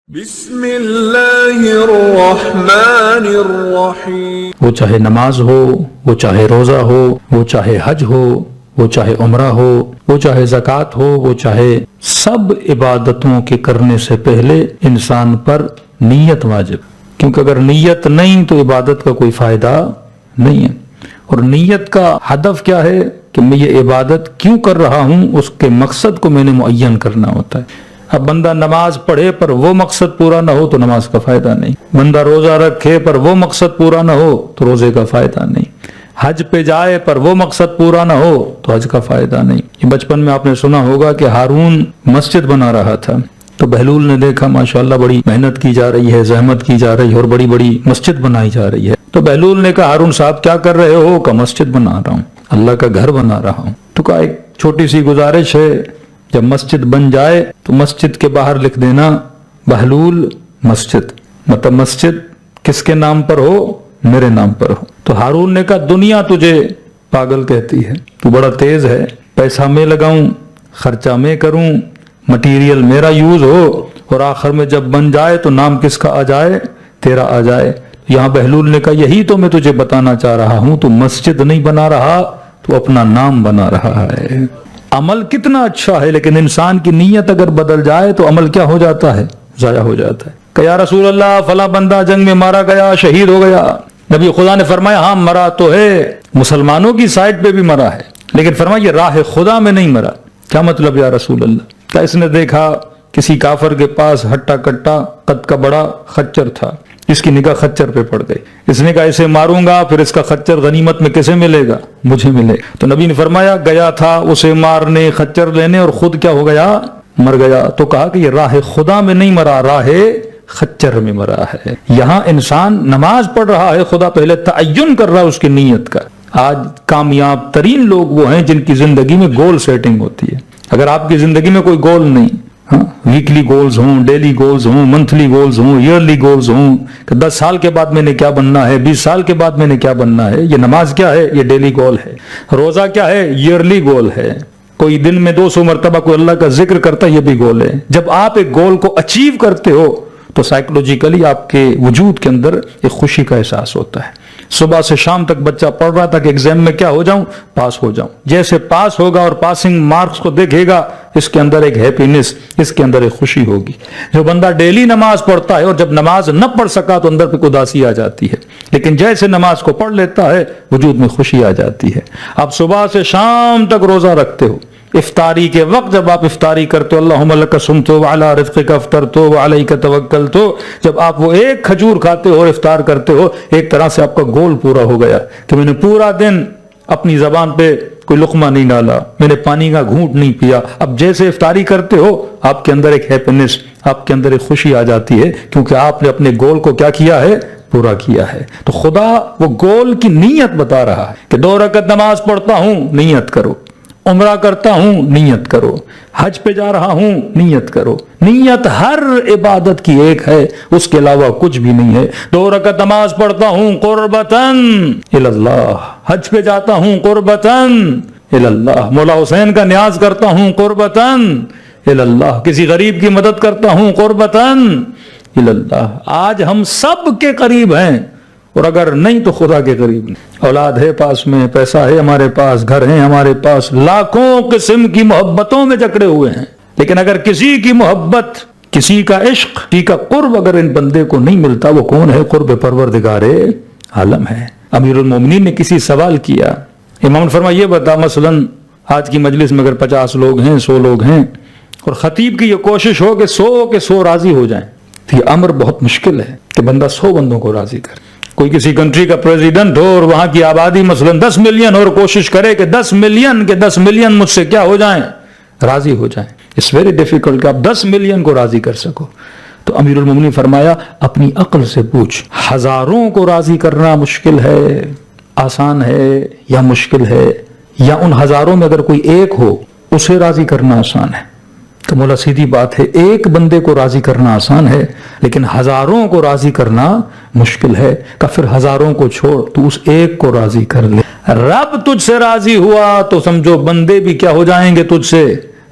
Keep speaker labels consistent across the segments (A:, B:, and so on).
A: بسم اللہ الرحمن الرحیم۔
B: وہ چاہے نماز ہو، وہ چاہے روزہ ہو، وہ چاہے حج ہو، وہ چاہے عمرہ ہو، وہ چاہے زکوٰۃ ہو، وہ چاہے سب عبادتوں کے کرنے سے پہلے انسان پر نیت واجب، کیونکہ اگر نیت نہیں تو عبادت کا کوئی فائدہ نہیں ہے۔ اور نیت کا ہدف کیا ہے کہ میں یہ عبادت کیوں کر رہا ہوں، اس کے مقصد کو میں نے معین کرنا ہوتا ہے۔ اب بندہ نماز پڑھے پر وہ مقصد پورا نہ ہو تو نماز کا فائدہ نہیں، بندہ روزہ رکھے پر وہ مقصد پورا نہ ہو تو روزے کا فائدہ نہیں، حج پہ جائے پر وہ مقصد پورا نہ ہو تو حج کا فائدہ نہیں۔ یہ بچپن میں آپ نے سنا ہوگا کہ ہارون مسجد بنا رہا تھا تو بہلول نے دیکھا ماشاءاللہ بڑی محنت کی جا رہی ہے، زحمت کی جا رہی ہے اور بڑی بڑی مسجد بنائی جا رہی ہے، تو بہلول نے کہا ہارون صاحب کیا کر رہے ہو؟ کہ مسجد بنا رہا ہوں، اللہ کا گھر بنا رہا ہوں۔ تو کہا ایک چھوٹی سی گزارش ہے، جب مسجد بن جائے تو مسجد کے باہر لکھ دینا بہلول مسجد، مطلب مسجد کس کے نام پر ہو؟ میرے نام پر ہو۔ تو ہارون نے کہا دنیا تجھے پاگل کہتی ہے، تو بڑا تیز ہے، پیسہ میں لگاؤں، خرچہ میں کروں، مٹیریل میرا یوز ہو اور آخر میں جب بن جائے تو نام کس کا آ جائے؟ تیرا آ جائے۔ یہاں بہلول نے کہا یہی تو میں تجھے بتانا چاہ رہا ہوں، تو مسجد نہیں بنا رہا تو اپنا نام بنا رہا ہے۔ عمل کتنا اچھا ہے لیکن انسان کی نیت اگر بدل جائے تو عمل کیا ہو جاتا ہے؟ ضائع ہو جاتا ہے۔ کہ یا رسول اللہ فلاں بندہ جنگ میں مارا گیا، شہید ہو گیا، نبی خدا نے فرمایا ہاں مرا تو ہے، مسلمانوں کی سائٹ پہ بھی مرا ہے، لیکن فرمایا یہ راہ خدا میں نہیں مرا۔ کیا مطلب یا رسول اللہ؟ کہ اس نے دیکھا کسی کافر کے پاس ہٹا کٹا قد کا بڑا خچر تھا، اس کی نگاہ خچر پہ پڑ گئی، اس نے کہا اسے ماروں گا پھر اس کا خچر غنیمت میں کسے ملے گا؟ مجھے ملے گا۔ تو نبی نے فرمایا گیا تھا اسے مارنے، خچر لینے، اور خود کیا ہو گیا؟ مر گیا۔ تو کہا کہ یہ راہ خدا میں نہیں مرا، راہ خچر میں مرا ہے۔ یہاں انسان نماز پڑھ رہا ہے، خدا پہلے تعین کر رہا ہے اس کی نیت کا۔ آج کامیاب ترین لوگ وہ ہیں جن کی زندگی میں گول سیٹنگ ہوتی ہے۔ اگر آپ کی زندگی میں کوئی گول نہیں، ویکلی گولز ہوں، ڈیلی گولز ہوں، منتھلی گولز ہوں، ایئرلی گولز ہوں، کہ 10 سال کے بعد میں نے کیا بننا ہے، 20 سال کے بعد میں نے کیا بننا ہے، یہ نماز کیا ہے؟ یہ ڈیلی گول ہے۔ روزہ کیا ہے؟ ایئرلی گول ہے۔ کوئی دن میں 200 مرتبہ کوئی اللہ کا ذکر کرتا ہے، یہ بھی گول ہے۔ جب آپ ایک گول کو اچیو کرتے ہو تو سائیکولوجیکلی آپ کے وجود کے اندر ایک خوشی کا احساس ہوتا ہے۔ صبح سے شام تک بچہ پڑھ رہا تھا کہ ایگزام میں کیا ہو جاؤں؟ پاس ہو جاؤں۔ جیسے پاس ہوگا اور پاسنگ مارکس کو دیکھے گا، اس کے اندر ایک ہیپینس، اس کے اندر ایک خوشی ہوگی۔ جو بندہ ڈیلی نماز پڑھتا ہے اور جب نماز نہ پڑھ سکا تو اندر پہ اداسی آ جاتی ہے، لیکن جیسے نماز کو پڑھ لیتا ہے وجود میں خوشی آ جاتی ہے۔ آپ صبح سے شام تک روزہ رکھتے ہو، افطاری کے وقت جب آپ افطاری کرتے ہو اللہم لک صمت وعلی رزقک افطرت وعلیک توکلت، جب آپ وہ ایک کھجور کھاتے ہو اور افطار کرتے ہو، ایک طرح سے آپ کا گول پورا ہو گیا کہ میں نے پورا دن اپنی زبان پہ کوئی لقمہ نہیں ڈالا، میں نے پانی کا گھونٹ نہیں پیا۔ اب جیسے افطاری کرتے ہو آپ کے اندر ایک ہیپینس، آپ کے اندر ایک خوشی آ جاتی ہے، کیونکہ آپ نے اپنے گول کو کیا کیا ہے؟ پورا کیا ہے۔ تو خدا وہ گول کی نیت بتا رہا ہے کہ 2 رکعت نماز پڑھتا ہوں، نیت کرو، عمرہ کرتا ہوں، نیت کرو، حج پہ جا رہا ہوں، نیت کرو۔ نیت ہر عبادت کی ایک ہے، اس کے علاوہ کچھ بھی نہیں ہے۔ 2 رکعت نماز پڑھتا ہوں قربتاً الی اللہ، حج پہ جاتا ہوں قربتاً الی اللہ، مولا حسین کا نیاز کرتا ہوں قربتاً الی اللہ، کسی غریب کی مدد کرتا ہوں قربتاً الی اللہ۔ آج ہم سب کے قریب ہیں، اور اگر نہیں تو خدا کے قریب نہیں۔ اولاد ہے پاس میں، پیسہ ہے ہمارے پاس، گھر ہیں ہمارے پاس، لاکھوں قسم کی محبتوں میں جکڑے ہوئے ہیں، لیکن اگر کسی کی محبت، کسی کا عشق، کسی کا قرب اگر ان بندے کو نہیں ملتا، وہ کون ہے؟ قرب پروردگار عالم ہے۔ امیر المومنین نے کسی سوال کیا، امام نے فرمایا یہ بتا مثلا آج کی مجلس میں اگر 50 لوگ ہیں، 100 لوگ ہیں، اور خطیب کی یہ کوشش ہو کہ 100 راضی ہو جائیں، تو یہ امر بہت مشکل ہے کہ بندہ 100 بندوں کو راضی کرے۔ کوئی کسی کنٹری کا پریزیڈنٹ ہو اور وہاں کی آبادی مثلا 10 ملین اور کوشش کرے کہ 10 ملین مجھ سے کیا ہو جائیں؟ راضی ہو جائیں۔ اٹس ویری ڈیفیکلٹ کہ آپ 10 ملین کو راضی کر سکو۔ تو امیر المومنین فرمایا اپنی عقل سے پوچھ، ہزاروں کو راضی کرنا مشکل ہے، آسان ہے یا مشکل ہے؟ یا ان ہزاروں میں اگر کوئی ایک ہو اسے راضی کرنا آسان ہے؟ تو مولا سیدھی بات ہے، ایک بندے کو راضی کرنا آسان ہے لیکن ہزاروں کو راضی کرنا مشکل ہے۔ کہ پھر ہزاروں کو چھوڑ، تو اس ایک کو راضی کر لے۔ رب تجھ سے راضی ہوا تو سمجھو بندے بھی کیا ہو جائیں گے؟ تجھ سے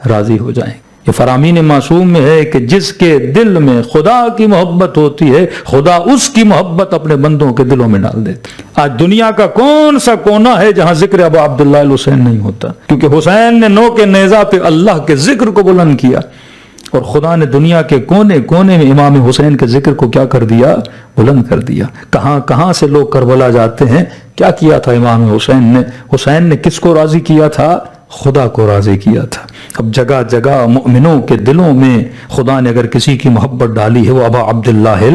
B: راضی ہو جائیں گے۔ یہ فرامین معصوم میں ہے کہ جس کے دل میں خدا کی محبت ہوتی ہے خدا اس کی محبت اپنے بندوں کے دلوں میں ڈال دیتا ہے۔ آج دنیا کا کون سا کونا ہے جہاں ذکر ابو عبداللہ الحسین نہیں ہوتا، کیونکہ حسین نے نو کے نیزہ پہ اللہ کے ذکر کو بلند کیا، اور خدا نے دنیا کے کونے کونے میں امام حسین کے ذکر کو کیا کر دیا؟ بلند کر دیا۔ کہاں کہاں سے لوگ کربلا جاتے ہیں، کیا کیا تھا امام حسین نے؟ حسین نے کس کو راضی کیا تھا؟ خدا کو راضی کیا تھا۔ اب جگہ جگہ مومنوں کے دلوں میں خدا نے اگر کسی کی محبت ڈالی ہے وہ ابا عبداللہ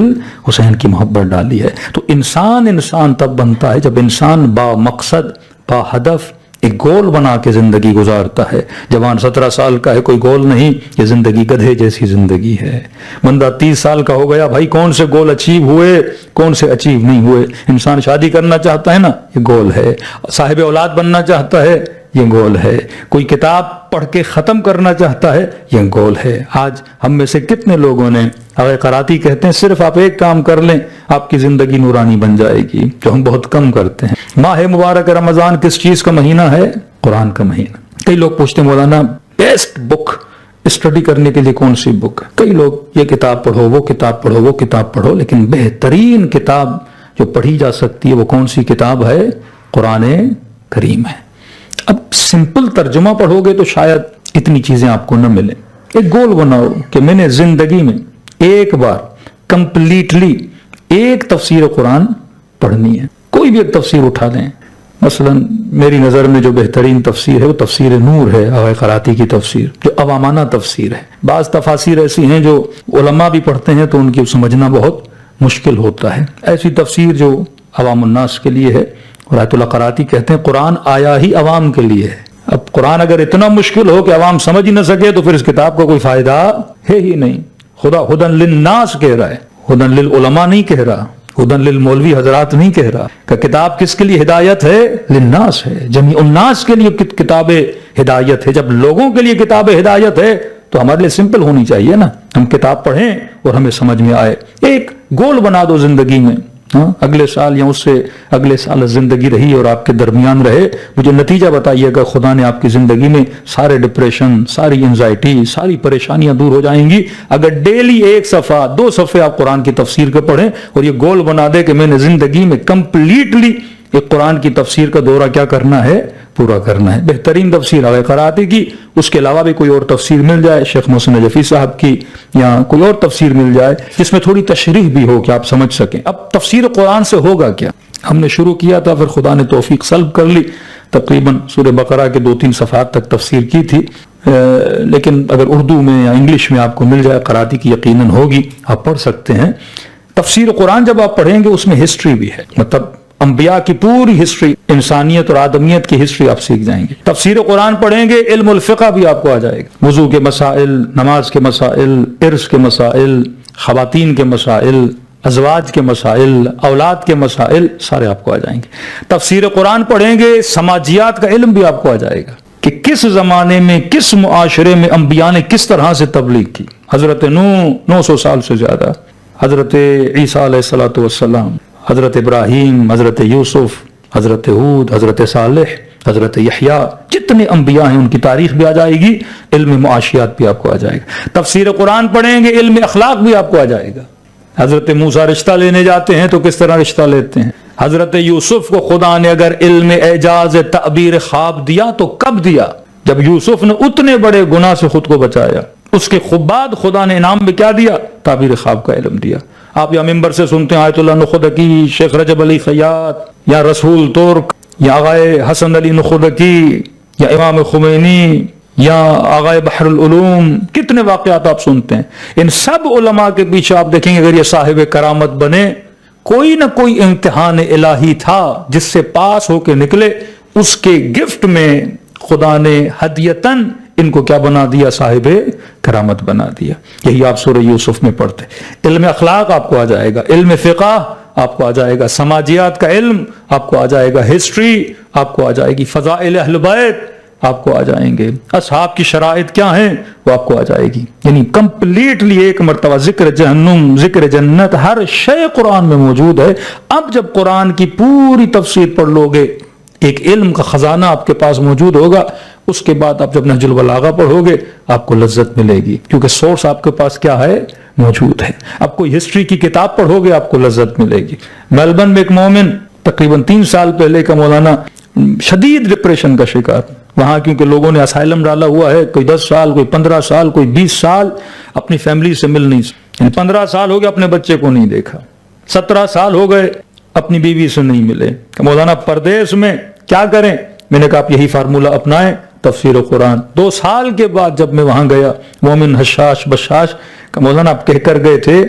B: حسین کی محبت ڈالی ہے۔ تو انسان تب بنتا ہے جب انسان با مقصد با ہدف ایک گول بنا کے زندگی گزارتا ہے۔ جوان 17 سال کا ہے، کوئی گول نہیں، یہ زندگی گدھے جیسی زندگی ہے۔ بندہ 30 سال کا ہو گیا، بھائی کون سے گول اچیو ہوئے، کون سے اچیو نہیں ہوئے۔ انسان شادی کرنا چاہتا ہے نا، یہ گول ہے۔ صاحب اولاد بننا چاہتا ہے، یہ گول ہے۔ کوئی کتاب پڑھ کے ختم کرنا چاہتا ہے، یہ گول ہے۔ آج ہم میں سے کتنے لوگوں نے، اگر قراتی کہتے ہیں صرف آپ ایک کام کر لیں آپ کی زندگی نورانی بن جائے گی، جو ہم بہت کم کرتے ہیں۔ ماہ مبارک رمضان کس چیز کا مہینہ ہے؟ قرآن کا مہینہ۔ کئی لوگ پوچھتے ہیں مولانا بیسٹ بک اسٹڈی کرنے کے لیے کون سی بک ہے؟ کئی لوگ یہ کتاب پڑھو، وہ کتاب پڑھو، وہ کتاب پڑھو، لیکن بہترین کتاب جو پڑھی جا سکتی ہے وہ کون سی کتاب ہے؟ قرآن کریم ہے۔ اب سمپل ترجمہ پڑھو گے تو شاید اتنی چیزیں آپ کو نہ ملیں۔ ایک گول بناؤ کہ میں نے زندگی میں ایک بار کمپلیٹلی ایک تفسیر قرآن پڑھنی ہے۔ کوئی بھی ایک تفسیر اٹھا لیں، مثلا میری نظر میں جو بہترین تفسیر ہے وہ تفسیر نور ہے، آغا قراتی کی تفسیر، جو عوامانہ تفسیر ہے۔ بعض تفاسیر ایسی ہیں جو علماء بھی پڑھتے ہیں تو ان کی سمجھنا بہت مشکل ہوتا ہے۔ ایسی تفسیر جو عوام الناس کے لیے ہے، آیت اللہ قراتی کہتے ہیں قرآن آیا ہی عوام کے لیے ہے۔ اب قرآن اگر اتنا مشکل ہو کہ عوام سمجھ ہی نہ سکے تو پھر اس کتاب کا کوئی فائدہ ہے ہی نہیں۔ خدا ہدن للناس کہہ رہا ہے، ہدن للعلماء نہیں کہہ رہا، ہدن للمولوی حضرات نہیں کہہ رہا کہ کتاب کس کے لیے ہدایت ہے؟ للناس ہے، جمیع الناس کے لیے کتاب ہدایت ہے۔ جب لوگوں کے لیے کتاب ہدایت ہے تو ہمارے لیے سمپل ہونی چاہیے نا، ہم کتاب پڑھیں اور ہمیں سمجھ میں آئے۔ ایک گول بنا دو زندگی میں، اگلے سال یا اس سے اگلے سال زندگی رہی اور آپ کے درمیان رہے، مجھے نتیجہ بتائیے گا خدا نے آپ کی زندگی میں سارے ڈپریشن، ساری انزائٹی، ساری پریشانیاں دور ہو جائیں گی اگر ڈیلی ایک صفحہ 2 صفحے آپ قرآن کی تفسیر کے پڑھیں اور یہ گول بنا دے کہ میں نے زندگی میں کمپلیٹلی ایک قرآن کی تفسیر کا دورہ کیا کرنا ہے؟ پورا کرنا ہے۔ بہترین تفسیر آغا قراتی کی، اس کے علاوہ بھی کوئی اور تفسیر مل جائے، شیخ محسن نجفی صاحب کی یا کوئی اور تفسیر مل جائے جس میں تھوڑی تشریح بھی ہو کہ آپ سمجھ سکیں۔ اب تفسیر قرآن سے ہوگا کیا؟ ہم نے شروع کیا تھا، پھر خدا نے توفیق سلب کر لی، تقریباً سورہ بقرہ کے 2-3 صفحات تک تفسیر کی تھی، لیکن اگر اردو میں یا انگلش میں آپ کو مل جائے، قراتی کی یقیناً ہوگی، آپ پڑھ سکتے ہیں۔ تفسیر قرآن جب آپ پڑھیں گے اس میں ہسٹری بھی ہے، مطلب انبیاء کی پوری ہسٹری، انسانیت اور آدمیت کی ہسٹری آپ سیکھ جائیں گے۔ تفسیر قرآن پڑھیں گے، علم الفقہ بھی آپ کو آ جائے گا، وضو کے مسائل، نماز کے مسائل، ارث کے مسائل، خواتین کے مسائل، ازواج کے مسائل، اولاد کے مسائل، سارے آپ کو آ جائیں گے۔ تفسیر قرآن پڑھیں گے، سماجیات کا علم بھی آپ کو آ جائے گا کہ کس زمانے میں کس معاشرے میں انبیاء نے کس طرح سے تبلیغ کی۔ حضرت نوح 900 سال سے زیادہ، حضرت عیسیٰ علیہ السلام، حضرت ابراہیم، حضرت یوسف، حضرت ہود، حضرت صالح، حضرت یحییٰ، جتنے انبیاء ہیں ان کی تاریخ بھی آ جائے گی، علم معاشیات بھی آپ کو آ جائے گا۔ تفسیر قرآن پڑھیں گے، علم اخلاق بھی آپ کو آ جائے گا۔ حضرت موسیٰ رشتہ لینے جاتے ہیں تو کس طرح رشتہ لیتے ہیں؟ حضرت یوسف کو خدا نے اگر علم اعجاز تعبیر خواب دیا تو کب دیا؟ جب یوسف نے اتنے بڑے گناہ سے خود کو بچایا، اس کے بعد خدا نے انعام میں کیا دیا؟ تعبیر خواب کا علم دیا۔ آپ یا ممبر سے سنتے ہیں آیت اللہ نخدکی، شیخ رجب علی خیاط، یا رسول ترک، یا آغائے حسن علی نخدکی، یا امام خمینی، یا آغائے بحر العلوم، کتنے واقعات آپ سنتے ہیں۔ ان سب علماء کے پیچھے آپ دیکھیں گے اگر یہ صاحب کرامت بنے، کوئی نہ کوئی امتحان الہی تھا جس سے پاس ہو کے نکلے، اس کے گفٹ میں خدا نے ہدیتاً ان کو کیا بنا دیا؟ صاحب کرامت بنا دیا۔ یہی آپ سورہ یوسف میں پڑھتے۔ علم اخلاق آپ کو آ جائے گا، علم فقہ آپ کو آ جائے گا، سماجیات کا علم آپ کو آ جائے گا، ہسٹری آپ کو آ جائے گی، فضائل اہل بیت آپ کو آ جائیں گے، اصحاب کی شرائط کیا ہیں وہ آپ کو آ جائے گی۔ یعنی کمپلیٹلی ایک مرتبہ ذکر جہنم، ذکر جنت، ہر شے قرآن میں موجود ہے۔ اب جب قرآن کی پوری تفسیر پڑھ لو گے، ایک علم کا خزانہ آپ کے پاس موجود ہوگا، اس کے بعد آپ جب نہج البلاغہ پڑھو گے آپ کو لذت ملے گی، کیونکہ سورس آپ کے پاس کیا ہے؟ موجود ہے۔ آپ کوئی ہسٹری کی کتاب پڑھو گے آپ کو لذت ملے گی۔ میلبرن میں ایک مومن تقریباً 3 سال پہلے کا مولانا شدید ڈپریشن کا شکار، وہاں کیونکہ لوگوں نے اسائلم ڈالا ہوا ہے، کوئی 10 سال، کوئی 15 سال، کوئی 20 سال اپنی فیملی سے مل نہیں سکتے، 15 سال ہو گئے اپنے بچے کو نہیں دیکھا، 17 سال ہو گئے اپنی بیوی سے نہیں ملے، کہ مولانا پردیس میں کیا کریں؟ میں نے کہا آپ یہی فارمولہ اپنائیں، تفسیر قرآن۔ 2 سال کے بعد جب میں وہاں گیا، مومن حشاش بشاش کہ مولانا آپ کہہ کر گئے تھے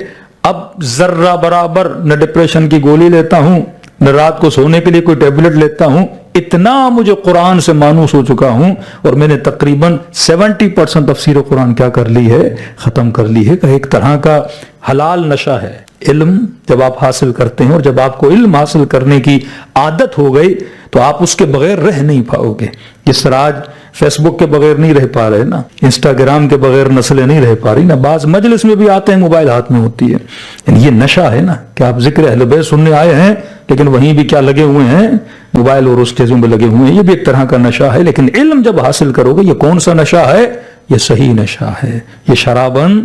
B: اب ذرہ برابر نہ ڈپریشن کی گولی لیتا ہوں نہ رات کو سونے کے لیے کوئی ٹیبلٹ لیتا ہوں، اتنا مجھے قرآن سے مانوس ہو چکا ہوں، اور میں نے تقریباً 70% تفسیر قرآن کیا کر لی ہے؟ ختم کر لی ہے، کہ ایک طرح کا حلال نشہ ہے۔ علم جب آپ حاصل کرتے ہیں اور جب آپ کو علم حاصل کرنے کی عادت ہو گئی تو آپ اس کے بغیر رہ نہیں پاؤ گے، جس طرح آج فیس بک کے بغیر نہیں رہ پا رہے نا، انسٹاگرام کے بغیر نسلیں نہیں رہ پا رہی نا، بعض مجلس میں بھی آتے ہیں موبائل ہاتھ میں ہوتی ہے، یعنی یہ نشہ ہے نا کہ آپ ذکر اہل بیت سننے آئے ہیں لیکن وہیں بھی کیا لگے ہوئے ہیں؟ موبائل اور اس چیزوں میں لگے ہوئے ہیں، یہ بھی ایک طرح کا نشہ ہے۔ لیکن علم جب حاصل کرو گے، یہ کون سا نشہ ہے؟ یہ صحیح نشہ ہے، یہ شرابن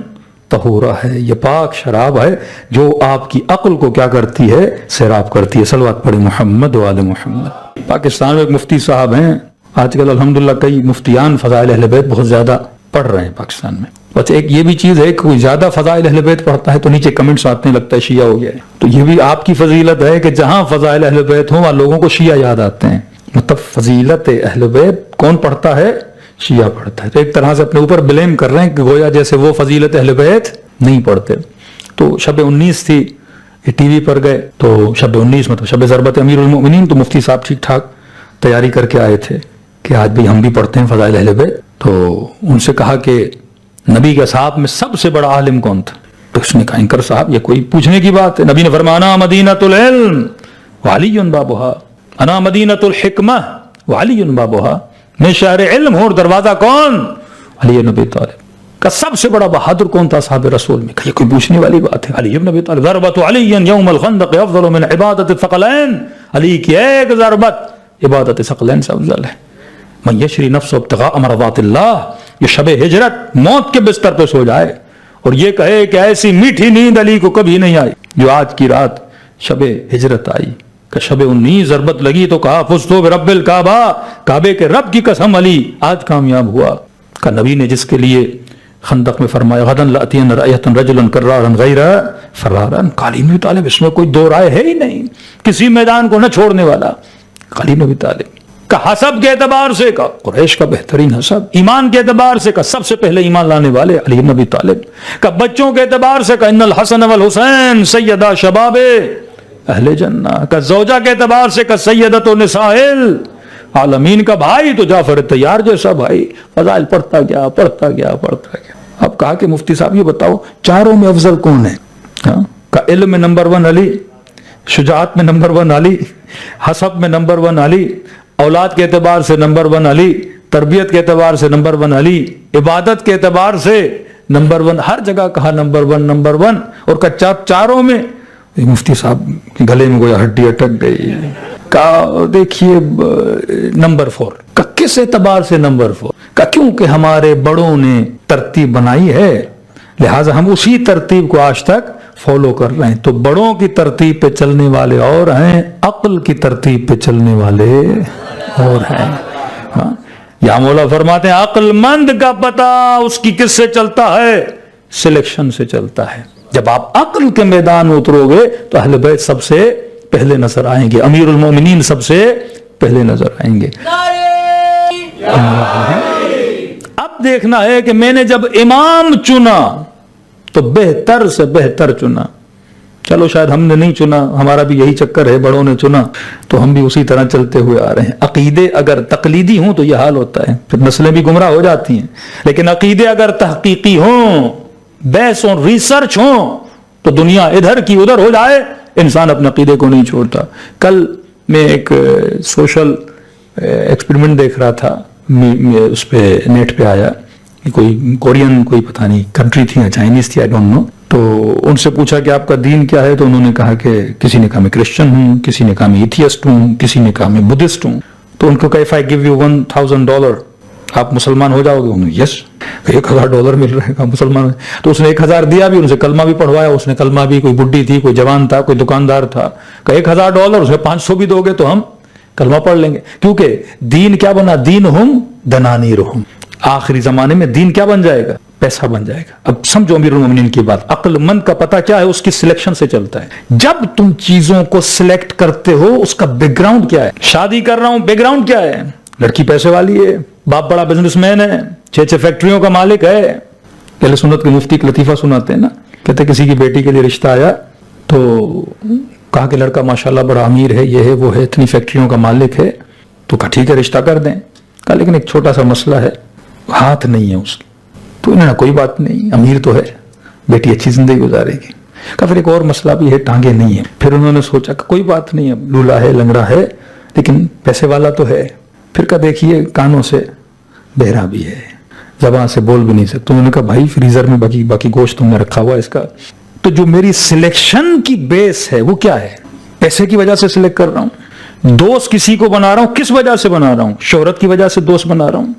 B: طہورہ ہے، یہ پاک شراب ہے جو آپ کی عقل کو کیا کرتی ہے؟ سیراب کرتی ہے۔ صلوات پڑھیں محمد و آل محمد۔ پاکستان میں ایک مفتی صاحب ہیں، آج کل الحمدللہ کئی مفتیان فضائل اہل بیت بہت زیادہ پڑھ رہے ہیں پاکستان میں۔ بس ایک یہ بھی چیز ہے کہ کوئی زیادہ فضائل اہل بیت پڑھتا ہے تو نیچے کمنٹس آتے ہیں لگتا ہے شیعہ ہو گیا ہے، تو یہ بھی آپ کی فضیلت ہے کہ جہاں فضائل اہل بیت ہوں وہاں لوگوں کو شیعہ یاد آتے ہیں۔ مطلب فضیلت اہل بیت کون پڑھتا ہے؟ شیعہ پڑھتا ہے۔ تو ایک طرح سے اپنے اوپر بلیم کر رہے ہیں کہ گویا جیسے وہ فضیلت اہل بیت نہیں پڑھتے۔ تو شب 19 تھی، ٹی وی پر گئے تو شب 19 مطلب شب ضربت امیر المؤمنین، تو مفتی صاحب ٹھیک ٹھاک تیاری کر کے آئے تھے کہ آج بھی ہم بھی پڑھتے ہیں فضائل اہل بیت۔ تو ان سے کہا کہ نبی کے صحاب میں سب سے بڑا عالم کون تھا؟ تو اس نے کہا انکر صاحب یہ کوئی پوچھنے کی بات ہے، نبی نے فرمایا انا مدینۃ العلم وعلی بابها، انا مدینۃ الحکمہ وعلی بابها، میں شہر علم ہوں اور دروازہ کون؟ علی بن ابی طالب۔ کا سب سے بڑا بہادر کون تھا صحابہ رسول میں؟ کہ یہ کوئی پوچھنے والی بات ہے، علی بن ابی طالب۔ ضربۃ علی یوم الخندق افضل من عبادۃ الثقلین، علی کی ایک ضربت عبادت ثقلین سے افضل ہے۔ من یشری نفسه ابتغاء مرضات اللہ، یہ شب ہجرت موت کے بستر پہ سو جائے اور یہ کہے کہ ایسی میٹھی نیند علی کو کبھی نہیں آئی جو آج کی رات شب ہجرت آئی، کہ شب 19 ضربت لگی تو کہا فزت برب الکعبہ، کعبے کے رب کی قسم علی آج کامیاب ہوا۔ کہ نبی نے جس کے لیے خندق میں فرمایا غدن لاتین رایۃ رجلا کرارا غیر فرارا، علی بن ابی طالب، اس میں کوئی دو رائے ہے ہی نہیں، کسی میدان کو نہ چھوڑنے والا علی بن ابی طالب۔ کا حسب کے اعتبار سے کا قریش کا بہترین حسب، ایمان کے اعتبار سے کا سب سے پہلے ایمان لانے والے علی بن ابی طالب، کا بچوں کے اعتبار سے کا ان الحسن والحسین سیدہ شباب اہل جنہ، کا زوجہ کے اعتبار سے کا سیدۃ نساء العالمین، کا بھائی تو جعفر طیار جیسا بھائی، فضائل پڑھتا گیا پڑھتا گیا پڑھتا گیا۔ اب کہا کہ مفتی صاحب یہ بتاؤ چاروں میں افضل کون ہے؟ کا علم میں نمبر 1 علی، شجاعت میں نمبر 1 علی، حسب میں نمبر 1 علی، اولاد کے اعتبار سے نمبر 1 علی، تربیت کے اعتبار سے نمبر 1 علی، عبادت کے اعتبار سے نمبر 1، ہر جگہ کہا نمبر 1 نمبر 1، اور کا چاروں میں مفتی صاحب کے گلے میں کوئی ہڈی اٹک گئی، کہا دیکھیے نمبر 4، کا کس اعتبار سے نمبر 4؟ کا کیونکہ ہمارے بڑوں نے ترتیب بنائی ہے لہٰذا ہم اسی ترتیب کو آج تک فالو کر رہے ہیں۔ تو بڑوں کی ترتیب پہ چلنے والے اور ہیں، عقل کی ترتیب پہ چلنے والے اور ہیں۔ یا مولا فرماتے ہیں عقل مند کا پتہ اس کی کس سے چلتا ہے؟ سلیکشن سے چلتا ہے۔ جب آپ عقل کے میدان میں اترو گے تو اہل بیت سب سے پہلے نظر آئیں گے، امیر المومنین سب سے پہلے نظر آئیں گے۔ اب دیکھنا ہے کہ میں نے جب امام چنا تو بہتر سے بہتر چنا۔ چلو شاید ہم نے نہیں چنا، ہمارا بھی یہی چکر ہے، بڑوں نے چنا تو ہم بھی اسی طرح چلتے ہوئے آ رہے ہیں۔ عقیدے اگر تقلیدی ہوں تو یہ حال ہوتا ہے، پھر نسلیں بھی گمراہ ہو جاتی ہیں، لیکن عقیدے اگر تحقیقی ہوں، بحث اور ریسرچ ہوں تو دنیا ادھر کی ادھر ہو جائے انسان اپنے عقیدے کو نہیں چھوڑتا۔ کل میں ایک سوشل ایکسپیریمنٹ دیکھ رہا تھا، اس پہ نیٹ پہ آیا، کوئی کورین کوئی پتہ نہیں کنٹری تھی یا چائنیز تھی، آئی ڈونٹ نو، تو ان سے پوچھا کہ آپ کا دین کیا ہے، تو انہوں نے کہا کہ کسی نے کہا میں کرسچن ہوں، کسی نے کہا میں ایتھیسٹ ہوں، کسی نے کہا میں بدھسٹ ہوں۔ تو ان کو کہا if I give you $1,000 آپ مسلمان ہو جاؤ گے؟ یس $1000 مل رہے ہیں مسلمان. تو اس نے 1000 دیا بھی, ان سے کلمہ بھی پڑھوایا. اس نے کلمہ بھی, کوئی بڈھی تھی, کوئی جوان تھا, کوئی دکاندار تھا, کہ $1000 اس میں 500 بھی دو گے تو ہم کلمہ پڑھ لیں گے. کیونکہ دین کیا بنا؟ دین ہم دنانیرہم. آخری زمانے میں دین کیا بن جائے گا؟ پیسہ بن جائے گا. اب سمجھو امیر المومنین کی بات. عقل مند کا پتہ کیا ہے؟ اس کی سلیکشن سے چلتا ہے. جب تم چیزوں کو سلیکٹ کرتے ہو اس کا بیک گراؤنڈ کیا ہے. شادی کر رہا ہوں, بیک گراؤنڈ کیا ہے؟ لڑکی پیسے والی ہے, باپ بڑا بزنس مین ہے, 6 فیکٹریوں کا مالک ہے. اہل سنت کے مفتی کا لطیفہ سناتے ہیں نا, کہتے کسی کی بیٹی کے لیے رشتہ آیا تو کہا کہ لڑکا ماشاءاللہ بڑا امیر ہے, یہ ہے وہ ہے, اتنی فیکٹریوں کا مالک ہے. تو کہا ٹھیک ہے رشتہ کر دیں. کہا لیکن ایک چھوٹا سا مسئلہ ہے, ہاتھ نہیں ہے اس کی. تو انہوں نے کوئی بات نہیں, امیر تو ہے, بیٹی اچھی زندگی گزارے گی. کہا پھر ایک اور مسئلہ بھی ہے, ٹانگیں نہیں ہیں. پھر انہوں نے سوچا کہ کوئی بات نہیں, اب لولا ہے, لنگڑا ہے, لیکن پیسے والا تو ہے. پھر کہا دیکھیے کانوں سے بہرا بھی ہے, زبان سے بول بھی نہیں سکتا. انہوں نے کہا بھائی فریزر میں باقی گوشت تم نے رکھا ہوا اس کا. تو جو میری سلیکشن کی بیس ہے وہ کیا ہے؟ پیسے کی وجہ سے سلیکٹ کر رہا ہوں. دوست کسی کو بنا رہا ہوں, کس وجہ سے بنا رہا ہوں؟ شہرت کی وجہ سے دوست بنا رہا ہوں.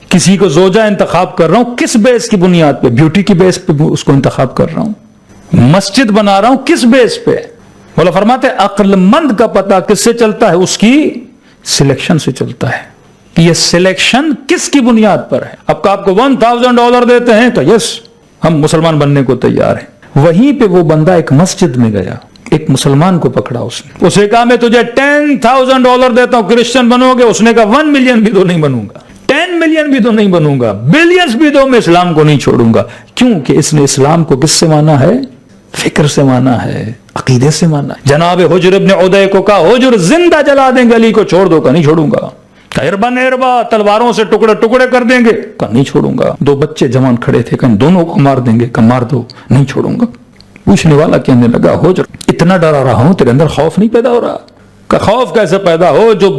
B: کسی کو زوجہ انتخاب کر رہا ہوں, کس بیس کی بنیاد پہ؟ بیوٹی کی بیس پہ اس کو انتخاب کر رہا ہوں. مسجد بنا رہا ہوں, کس بیس پہ؟ مولا فرماتے ہیں عقل مند کا پتہ کس سے چلتا ہے؟ اس کی سلیکشن سے چلتا ہے. یہ سلیکشن کس کی بنیاد پر ہے؟ اب آپ کو $1000 دیتے ہیں تو یس ہم مسلمان بننے کو تیار ہیں. وہیں پہ وہ بندہ ایک مسجد میں گیا, ایک مسلمان کو پکڑا, اسے کہا میں تجھے $10,000 دیتا ہوں, کرسچن بنو گے؟ اس نے کہا 1 ملین بھی تو نہیں بنوں گا, 10 ملین بھی تو نہیں بنوں گا, بلینز بھی تو میں اسلام کو نہیں چھوڑوں گا. کیونکہ اس نے اسلام کو کس سے مانا ہے؟ فکر سے مانا ہے, عقیدے سے مانا ہے. جناب حجر ابن عدی کو کہا حجر زندہ جلا دیں گے علی کو, چھوڑ دو. کا نہیں چھوڑوں گا. اربا تلواروں سے ٹکڑے ٹکڑے کر دیں گے. کا نہیں چھوڑوں گا. 2 بچے جوان کھڑے تھے, کہیں دونوں کو مار دیں گے. کا مار دو, نہیں چھوڑوں گا. پوچھنے والا کہنے لگا حجر اتنا ڈرا رہا ہوں, تیرے اندر خوف نہیں پیدا ہو رہا؟ کا خوف کیسے پیدا ہو؟ جو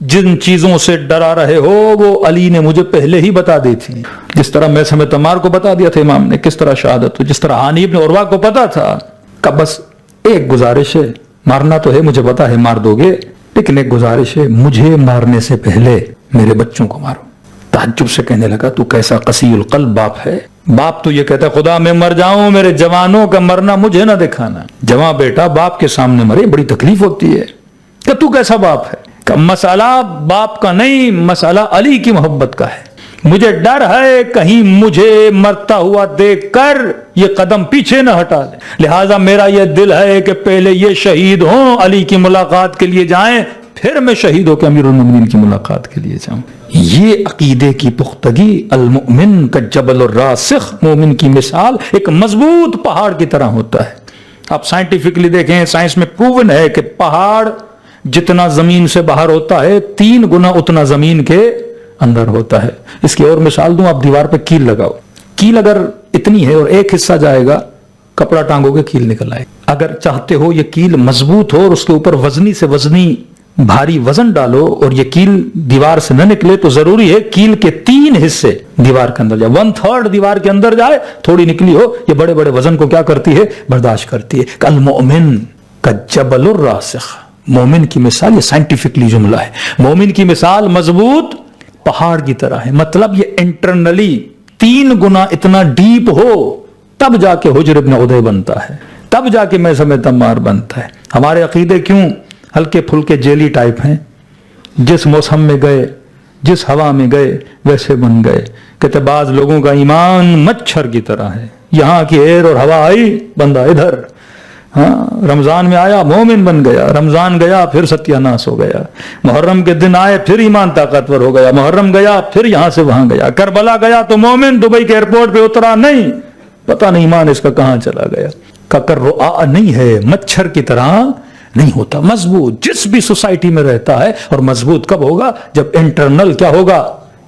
B: جن چیزوں سے ڈرا رہے ہو وہ علی نے مجھے پہلے ہی بتا دی تھی. جس طرح میں سمے تمار کو بتا دیا تھا امام نے کس طرح شہادت ہو, جس طرح ہانی ابن عروہ کو پتا تھا. کہ بس ایک گزارش ہے, مارنا تو ہے مجھے پتا ہے مار دو گے, لیکن ایک گزارش ہے, مجھے مارنے سے پہلے میرے بچوں کو مارو. تعجب سے کہنے لگا تو کیسا قسی القلب باپ ہے. باپ تو یہ کہتا ہے خدا میں مر جاؤں, میرے جوانوں کا مرنا مجھے نہ دکھانا. جوان بیٹا باپ کے سامنے مرے بڑی تکلیف ہوتی ہے. کہ تو کیسا باپ ہے؟ کہ مسئلہ باپ کا نہیں, مسئلہ علی کی محبت کا ہے. مجھے ڈر ہے کہیں مجھے مرتا ہوا دیکھ کر یہ قدم پیچھے نہ ہٹا دے, لہٰذا میرا یہ دل ہے کہ پہلے یہ شہید ہوں, علی کی ملاقات کے لیے جائیں, پھر میں شہید ہو کے امیر المومنین کی ملاقات کے لیے جاؤں. یہ عقیدے کی پختگی. المؤمن کا جبل الراسخ, مومن کی مثال ایک مضبوط پہاڑ کی طرح ہوتا ہے. آپ سائنٹیفکلی دیکھیں, سائنس میں پروون ہے کہ پہاڑ جتنا زمین سے باہر ہوتا ہے 3 گنا اتنا زمین کے اندر ہوتا ہے. اس کی اور مثال دوں, آپ دیوار پہ کیل لگاؤ, کیل اگر اتنی ہے اور ایک حصہ جائے گا, کپڑا ٹانگو گے کیل نکل آئے. اگر چاہتے ہو یہ کیل مضبوط ہو اور اس کے اوپر وزنی سے وزنی بھاری وزن ڈالو اور یہ کیل دیوار سے نہ نکلے, تو ضروری ہے کیل کے 3 حصے دیوار کے اندر جائے, 1/3 دیوار کے اندر جائے, تھوڑی نکلی ہو, یہ بڑے بڑے وزن کو کیا کرتی ہے؟ برداشت کرتی ہے. المؤمن کا جبل الراسخ, مومن کی مثال, یہ سائنٹیفکلی جملہ ہے, مومن کی مثال مضبوط پہاڑ کی طرح ہے. مطلب یہ انٹرنلی 3 گنا اتنا ڈیپ ہو تب جا کے حجر ابن عدی بنتا ہے, تب جا کے میثم تمار بنتا ہے. ہمارے عقیدے کیوں ہلکے پھلکے جیلی ٹائپ ہیں, جس موسم میں گئے, جس ہوا میں گئے ویسے بن گئے. کہتے بعض لوگوں کا ایمان مچھر کی طرح ہے, یہاں کی ایر اور ہوا آئی بندہ ادھر, ہاں رمضان میں آیا مومن بن گیا, رمضان گیا پھر ستیہ ناس ہو گیا, محرم کے دن آئے پھر ایمان طاقتور ہو گیا, محرم گیا پھر یہاں سے وہاں گیا, کربلا گیا تو مومن, دبئی کے ایئرپورٹ پہ اترا نہیں, پتہ نہیں ایمان اس کا کہاں چلا گیا. ککر رعا نہیں ہے, مچھر کی طرح نہیں ہوتا, مضبوط جس بھی سوسائٹی میں رہتا ہے. اور مضبوط کب ہوگا؟ جب انٹرنل کیا ہوگا؟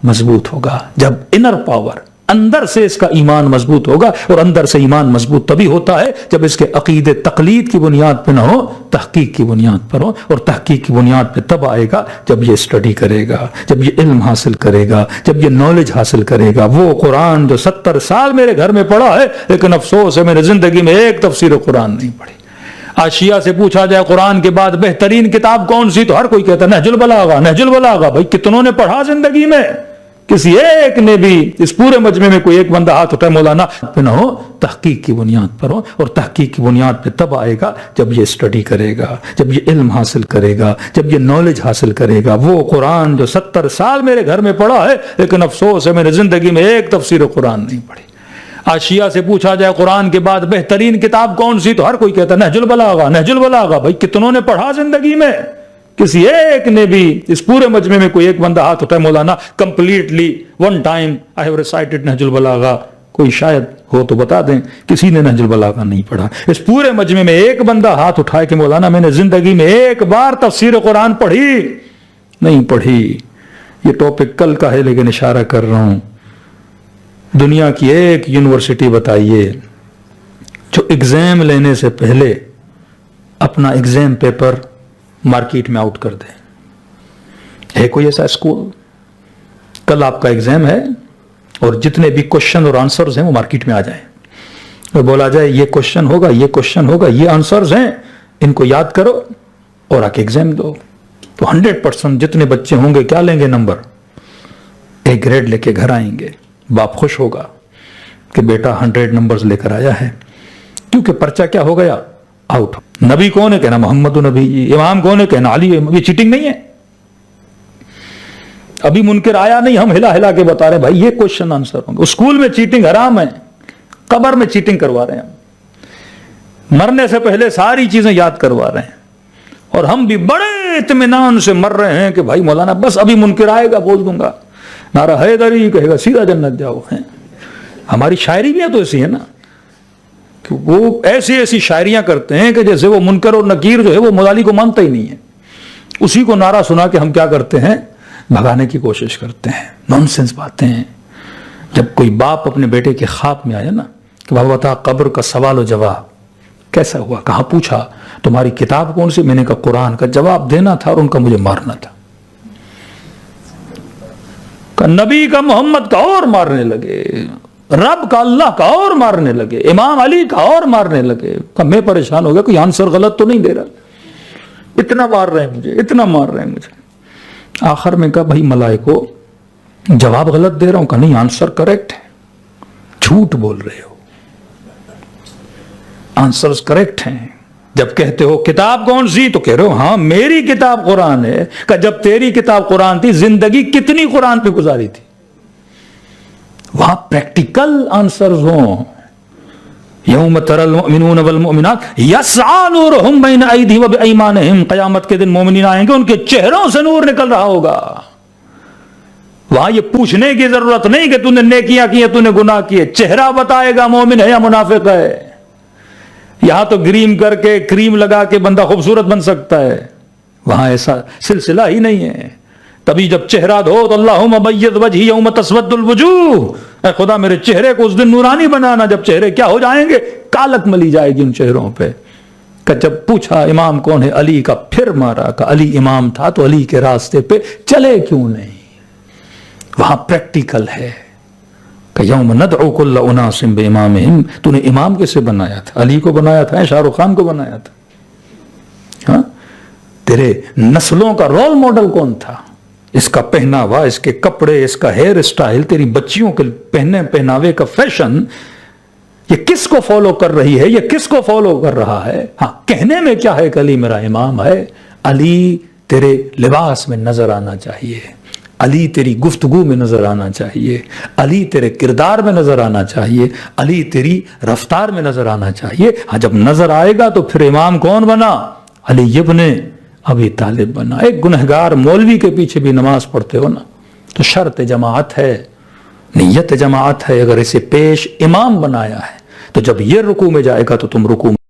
B: مضبوط ہوگا. جب انر پاور اندر سے اس کا ایمان مضبوط ہوگا, اور اندر سے ایمان مضبوط تبھی ہوتا ہے جب اس کے عقیدے تقلید کی بنیاد پہ نہ ہو, تحقیق کی بنیاد پر ہو. اور تحقیق کی بنیاد پہ تب آئے گا جب یہ اسٹڈی کرے گا, جب یہ علم حاصل کرے گا, جب یہ نالج حاصل کرے گا. وہ قرآن جو 70 سال میرے گھر میں پڑھا ہے, لیکن افسوس ہے میں نے زندگی میں ایک تفسیر قرآن نہیں پڑھی. آج شیعہ سے پوچھا جائے قرآن کے بعد بہترین کتاب کون سی, تو ہر کوئی کہتا ہے نہج البلاغہ, نہج البلاغہ. بھائی کتنوں نے پڑھا زندگی میں؟ کسی ایک نے بھی اس پورے مجمع میں کوئی ایک بندہ ہاتھ اٹھائے مولانا پہ نہ ہو، تحقیق کی بنیاد پر ہو، اور تحقیق کی بنیاد پہ تب آئے گا جب یہ اسٹڈی کرے گا، جب یہ علم حاصل کرے گا، جب یہ نالج حاصل کرے گا۔ وہ قرآن جو 70 سال میرے گھر میں پڑھا ہے، لیکن افسوس ہے میں نے زندگی میں ایک تفسیر قرآن نہیں پڑھی۔ آج شیعہ سے پوچھا جائے قرآن کے بعد بہترین کتاب کون سی، تو ہر کوئی کہتا ہے نہج البلاغہ، نہج البلاغہ۔ بھائی کتنوں نے پڑھا زندگی میں؟ کسی ایک نے بھی اس پورے مجمع میں کوئی ایک بندہ ہاتھ اٹھائے مولانا completely one time I have recited Nahj al-Balagha, کوئی شاید ہو تو بتا دیں۔ کسی نے نہج البلاغہ نہیں پڑھا۔ اس پورے مجمع میں ایک بندہ ہاتھ اٹھائے کہ مولانا میں نے زندگی میں ایک بار تفسیر قرآن پڑھی نہیں پڑھی۔ یہ ٹاپک کل کا ہے لیکن اشارہ کر رہا ہوں۔ دنیا کی ایک یونیورسٹی بتائیے جو ایگزام لینے سے پہلے اپنا ایگزام پیپر مارکیٹ میں آؤٹ کر دے۔ ہے کوئی ایسا اسکول؟ کل آپ کا ایگزام ہے اور جتنے بھی کوشچن اور آنسرز ہیں وہ مارکیٹ میں آ جائیں اور بولا جائے یہ کوشچن ہوگا، یہ کوشچن ہوگا، یہ آنسرز ہیں، ان کو یاد کرو اور آ کے ایگزام دو۔ تو 100% جتنے بچے ہوں گے کیا لیں گے؟ نمبر، ایک گریڈ لے کے گھر آئیں گے۔ باپ خوش ہوگا کہ بیٹا 100 نمبرز لے کر آیا ہے، کیونکہ پرچہ کیا ہو گیا؟ آؤٹ۔ نبی کون ہے؟ کہنا محمد نبی جی۔ امام کون ہے؟ کہنا علی۔ یہ چیٹنگ نہیں ہے؟ ابھی منکر آیا نہیں، ہم ہلا ہلا کے بتا رہے ہیں بھائی یہ کوشچن آنسر ہوں گے۔ اسکول میں چیٹنگ حرام ہے، قبر میں چیٹنگ کروا رہے ہیں ہم، مرنے سے پہلے ساری چیزیں یاد کروا رہے ہیں، اور ہم بھی بڑے اطمینان سے مر رہے ہیں کہ بھائی مولانا بس ابھی منکر آئے گا بول دوں گا، نعرہ حیدری کہے گا سیدھا جنت جاؤ۔ ہیں ہماری شاعری بھی ہے تو ایسی ہے نا کہ وہ ایسی شاعریاں کرتے ہیں کہ جیسے وہ منکر اور نکیر جو ہے وہ مولا علی کو مانتا ہی نہیں ہے، اسی کو نعرہ سنا کے ہم کیا کرتے ہیں؟ بھگانے کی کوشش کرتے ہیں۔ نونسنس باتیں ہیں۔ جب کوئی باپ اپنے بیٹے کے خواب میں آیا نا کہ بابا بتا قبر کا سوال و جواب کیسا ہوا، کہاں پوچھا تمہاری کتاب کون سی؟ میں نے کہا قرآن کا۔ جواب دینا تھا اور ان کا مجھے مارنا تھا۔ کہ نبی کا محمد کا اور مارنے لگے، رب کا اللہ کا اور مارنے لگے، امام علی کا اور مارنے لگے۔ کہ میں پریشان ہو گیا کوئی آنسر غلط تو نہیں دے رہا، اتنا مار رہے ہیں مجھے، اتنا مار رہے ہیں مجھے۔ آخر میں کہا بھائی ملائکو جواب غلط دے رہا ہوں؟ کہ نہیں آنسر کریکٹ ہے۔ جھوٹ بول رہے ہو، آنسرز کریکٹ ہیں۔ جب کہتے ہو کتاب کون سی تو کہہ رہے ہو ہاں میری کتاب قرآن ہے۔ کہ جب تیری کتاب قرآن تھی زندگی کتنی قرآن پہ گزاری تھی؟ وہاں پریکٹیکل آنسرز ہوں۔ یوم تری المؤمنون والمؤمنات یسعی نورہم بین ایدیہم وبایمانہم، قیامت کے دن مومنین آئیں گے ان کے چہروں سے نور نکل رہا ہوگا۔ وہاں یہ پوچھنے کی ضرورت نہیں کہ تو نے نیکیاں کی ہیں تو نے گناہ کیے، چہرہ بتائے گا مومن ہے یا منافق ہے۔ یہاں تو گریم کر کے کریم لگا کے بندہ خوبصورت بن سکتا ہے، وہاں ایسا سلسلہ ہی نہیں ہے۔ تبھی جب چہرہ دھو تو اللہم بیض وجہی یوم تسود الوجوہ، اے خدا میرے چہرے کو اس دن نورانی بنانا جب چہرے کیا ہو جائیں گے؟ کالک ملی جائے گی ان چہروں پہ۔ کہ جب پوچھا امام کون ہے؟ علی کا، پھر مارا کہ علی امام تھا تو علی کے راستے پہ چلے کیوں نہیں؟ وہاں پریکٹیکل ہے کہ یوم ندعو کل اناس بامامہم۔ تو نے امام کیسے بنایا تھا؟ علی کو بنایا تھا، شاہ رخ خان کو بنایا تھا؟ ہاں تیرے نسلوں کا رول ماڈل کون تھا؟ اس کا پہناوا، اس کے کپڑے، اس کا ہیئر اسٹائل، تیری بچیوں کے پہناوے کا فیشن، یہ کس کو فالو کر رہی ہے؟ یہ کس کو فالو کر رہا ہے؟ ہاں کہنے میں کیا ہے کہ علی میرا امام ہے، علی تیرے لباس میں نظر آنا چاہیے، علی تیری گفتگو میں نظر آنا چاہیے، علی تیرے کردار میں نظر آنا چاہیے، علی تیری رفتار میں نظر آنا چاہیے۔ ہاں جب نظر آئے گا تو پھر امام کون بنا؟ علی ابن ابی طالب بنا۔ ایک گنہگار مولوی کے پیچھے بھی نماز پڑھتے ہو نا تو شرط جماعت ہے، نیت جماعت ہے۔ اگر اسے پیش امام بنایا ہے تو جب یہ رکوع میں جائے گا تو تم رکوع